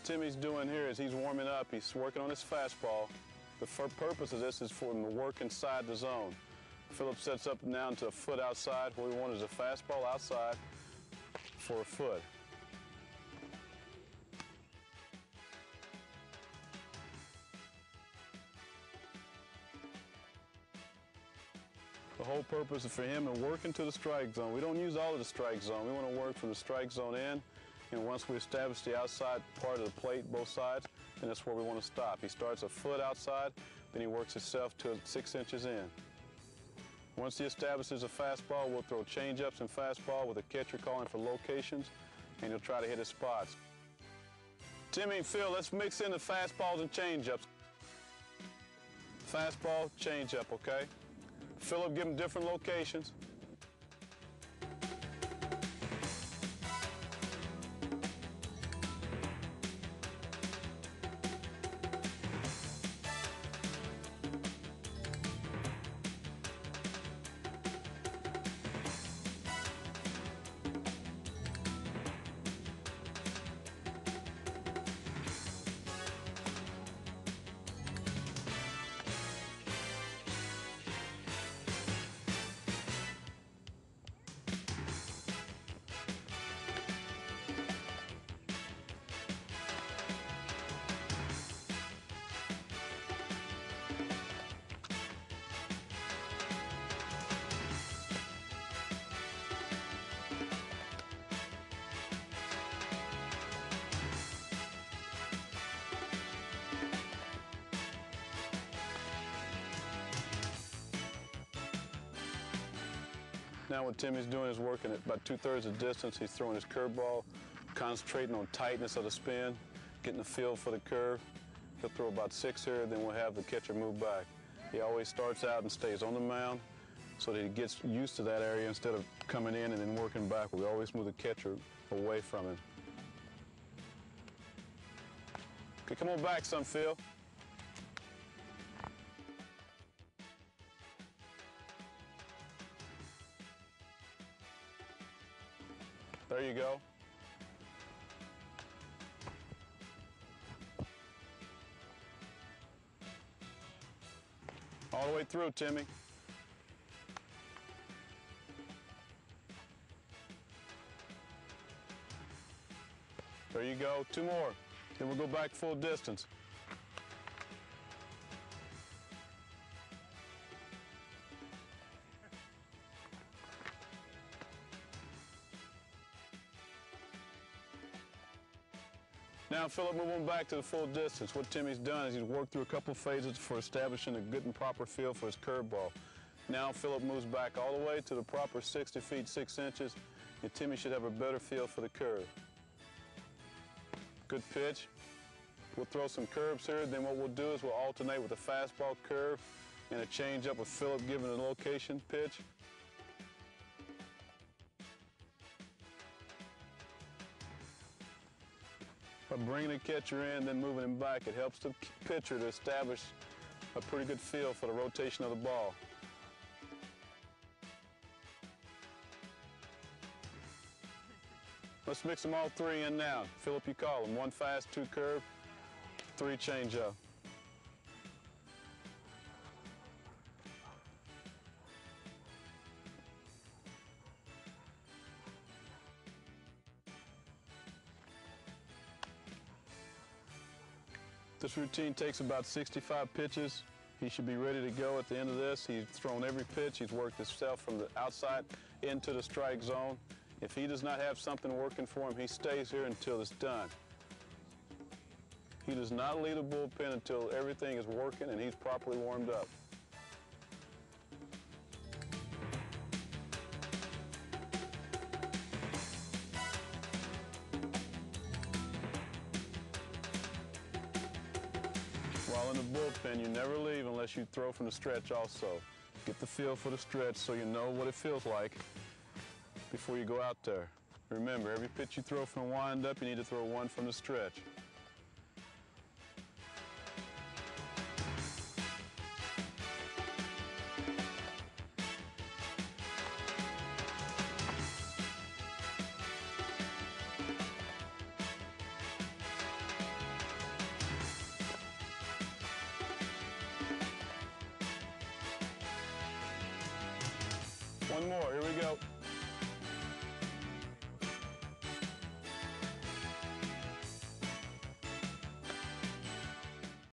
Timmy's doing here is he's warming up. He's working on his fastball. The purpose of this is for him to work inside the zone. Philip sets up now to a foot outside. What we want is a fastball outside for a foot. The whole purpose is for him to work into the strike zone. We don't use all of the strike zone. We want to work from the strike zone in, and once we establish the outside part of the plate, both sides, then that's where we want to stop. He starts a foot outside, then he works himself to 6 inches in. Once he establishes a fastball, we'll throw change-ups and fastball with a catcher calling for locations, and he'll try to hit his spots. Timmy and Phil, let's mix in the fastballs and change-ups. Fastball, change-up, okay? Philip, give him different locations. Now what Timmy's doing is working at about 2/3 of the distance. He's throwing his curveball, concentrating on tightness of the spin, getting the feel for the curve. He'll throw about 6 here, then we'll have the catcher move back. He always starts out and stays on the mound so that he gets used to that area instead of coming in and then working back. We always move the catcher away from him. Okay, come on back some, Phil. There you go. All the way through, Timmy. There you go. 2 more. Then we'll go back full distance. Now, Philip, move on back to the full distance. What Timmy's done is he's worked through a couple phases for establishing a good and proper feel for his curveball. Now, Philip moves back all the way to the proper 60 feet, 6 inches, and Timmy should have a better feel for the curve. Good pitch. We'll throw some curves here. Then what we'll do is we'll alternate with a fastball curve and a changeup with Philip giving a location pitch. By bringing the catcher in, then moving him back, it helps the pitcher to establish a pretty good feel for the rotation of the ball. Let's mix them all 3 in now. Philip, you call them. 1 fast, 2 curve, 3 change-up. This routine takes about 65 pitches. He should be ready to go at the end of this. He's thrown every pitch. He's worked himself from the outside into the strike zone. If he does not have something working for him, he stays here until it's done. He does not leave the bullpen until everything is working and he's properly warmed up. While in the bullpen, you never leave unless you throw from the stretch also. Get the feel for the stretch so you know what it feels like before you go out there. Remember, every pitch you throw from the wind-up, you need to throw 1 from the stretch. One more. Here we